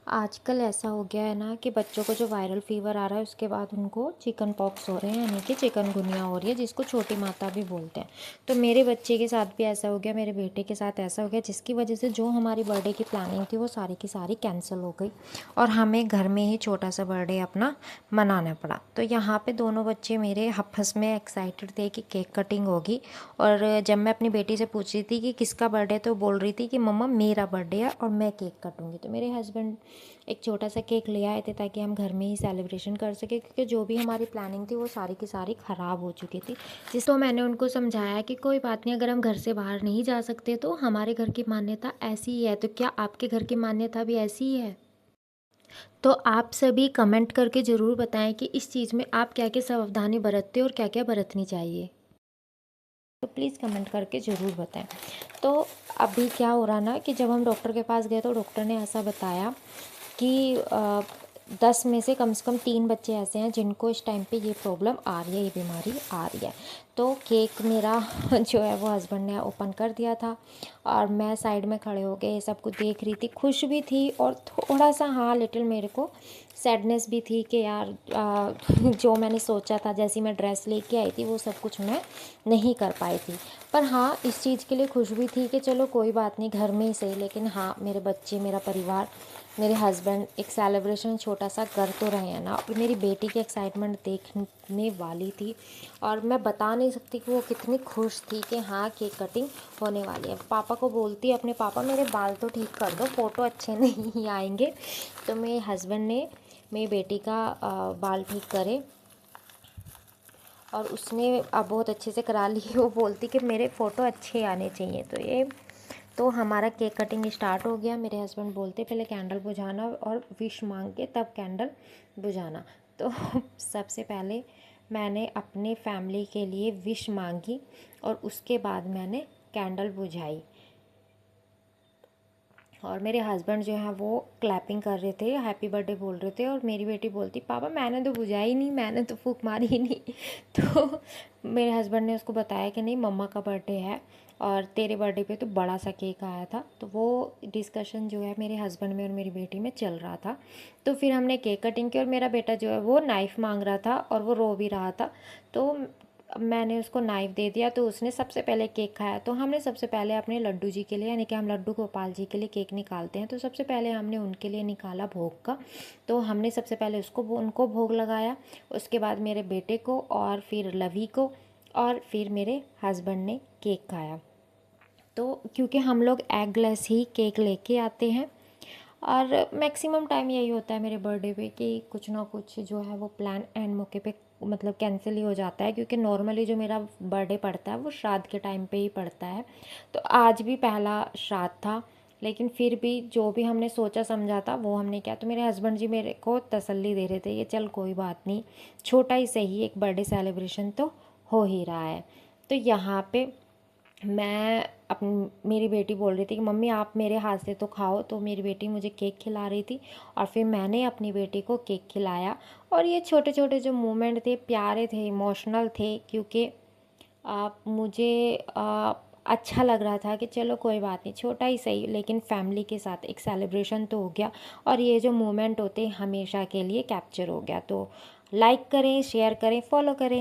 आजकल ऐसा हो गया है ना कि बच्चों को जो वायरल फीवर आ रहा है उसके बाद उनको चिकन पॉक्स हो रहे हैं, यानी कि चिकनगुनिया हो रही है, जिसको छोटी माता भी बोलते हैं। तो मेरे बच्चे के साथ भी ऐसा हो गया, मेरे बेटे के साथ ऐसा हो गया, जिसकी वजह से जो हमारी बर्थडे की प्लानिंग थी वो सारी की सारी कैंसिल हो गई और हमें घर में ही छोटा सा बर्थडे अपना मनाना पड़ा। तो यहाँ पर दोनों बच्चे मेरे आपस में एक्साइटेड थे कि केक कटिंग होगी। और जब मैं अपनी बेटी से पूछ रही थी कि किसका बर्थडे, तो बोल रही थी कि मम्मा मेरा बर्थडे है और मैं केक कटूँगी। तो मेरे हस्बैंड एक छोटा सा केक ले आए थे ताकि हम घर में ही सेलिब्रेशन कर सके, क्योंकि जो भी हमारी प्लानिंग थी वो सारी की सारी ख़राब हो चुकी थी। जिस तो मैंने उनको समझाया कि कोई बात नहीं, अगर हम घर से बाहर नहीं जा सकते तो हमारे घर की मान्यता ऐसी ही है, तो क्या आपके घर की मान्यता भी ऐसी ही है? तो आप सभी कमेंट करके ज़रूर बताएं कि इस चीज़ में आप क्या क्या सावधानी बरतते हो और क्या क्या बरतनी चाहिए। तो प्लीज़ कमेंट करके ज़रूर बताएं। तो अभी क्या हो रहा ना कि जब हम डॉक्टर के पास गए तो डॉक्टर ने ऐसा बताया कि 10 में से कम 3 बच्चे ऐसे हैं जिनको इस टाइम पे ये प्रॉब्लम आ रही है, ये बीमारी आ रही है। तो केक मेरा जो है वो हस्बैंड ने ओपन कर दिया था और मैं साइड में खड़े हो के ये सब कुछ देख रही थी, खुश भी थी और थोड़ा सा हाँ लिटिल मेरे को सैडनेस भी थी कि यार जो मैंने सोचा था, जैसी मैं ड्रेस लेके आई थी वो सब कुछ मैं नहीं कर पाई थी। पर हाँ, इस चीज़ के लिए खुश भी थी कि चलो कोई बात नहीं, घर में ही सही, लेकिन हाँ मेरे बच्चे, मेरा परिवार, मेरे हस्बैंड एक सेलिब्रेशन छोटा सा कर तो रहे हैं ना। और मेरी बेटी की एक्साइटमेंट देखने वाली थी और मैं बता नहीं सकती कि वो कितनी खुश थी कि हाँ केक कटिंग होने वाली है। पापा को बोलती है अपने, पापा मेरे बाल तो ठीक कर दो, फ़ोटो अच्छे नहीं आएंगे। तो मेरे हस्बैंड ने मेरी बेटी का बाल ठीक करे और उसने अब बहुत अच्छे से करा ली। वो बोलती कि मेरे फ़ोटो अच्छे आने चाहिए। तो हमारा केक कटिंग स्टार्ट हो गया। मेरे हस्बैंड बोलते पहले कैंडल बुझाना और विश मांग के तब कैंडल बुझाना। तो सबसे पहले मैंने अपने फैमिली के लिए विश मांगी और उसके बाद मैंने कैंडल बुझाई। और मेरे हस्बैंड जो है वो क्लैपिंग कर रहे थे, हैप्पी बर्थडे बोल रहे थे और मेरी बेटी बोलती पापा मैंने तो बुझाई नहीं, मैंने तो फूंक मारी ही नहीं। तो मेरे हस्बैंड ने उसको बताया कि नहीं मम्मा का बर्थडे है और तेरे बर्थडे पे तो बड़ा सा केक आया था। तो वो डिस्कशन जो है मेरे हस्बैंड में और मेरी बेटी में चल रहा था। तो फिर हमने केक कटिंग की और मेरा बेटा जो है वो नाइफ़ मांग रहा था और वो रो भी रहा था। तो मैंने उसको नाइफ़ दे दिया तो उसने सबसे पहले केक खाया। तो हमने सबसे पहले अपने लड्डू जी के लिए, यानी कि हम लड्डू गोपाल जी के लिए केक निकालते हैं, तो सबसे पहले हमने उनके लिए निकाला भोग का। तो हमने सबसे पहले उनको भोग लगाया, उसके बाद मेरे बेटे को और फिर लवी को और फिर मेरे हस्बैंड ने केक खाया। तो क्योंकि हम लोग एगलेस ही केक लेके आते हैं और मैक्सिमम टाइम यही होता है मेरे बर्थडे पे कि कुछ ना कुछ जो है वो प्लान एंड मौके पे मतलब कैंसिल ही हो जाता है, क्योंकि नॉर्मली जो मेरा बर्थडे पड़ता है वो श्राद्ध के टाइम पे ही पड़ता है। तो आज भी पहला श्राद्ध था, लेकिन फिर भी जो भी हमने सोचा समझा था वो हमने किया। तो मेरे हस्बैंड जी मेरे को तसल्ली दे रहे थे कि चल कोई बात नहीं, छोटा ही सही एक बर्थडे सेलिब्रेशन तो हो ही रहा है। तो यहाँ पे मैं मेरी बेटी बोल रही थी कि मम्मी आप मेरे हाथ से तो खाओ, तो मेरी बेटी मुझे केक खिला रही थी और फिर मैंने अपनी बेटी को केक खिलाया। और ये छोटे छोटे जो मोमेंट थे प्यारे थे, इमोशनल थे, क्योंकि मुझे अच्छा लग रहा था कि चलो कोई बात नहीं, छोटा ही सही लेकिन फैमिली के साथ एक सेलिब्रेशन तो हो गया और ये जो मोमेंट होते हमेशा के लिए कैप्चर हो गया। तो लाइक करें, शेयर करें, फॉलो करें।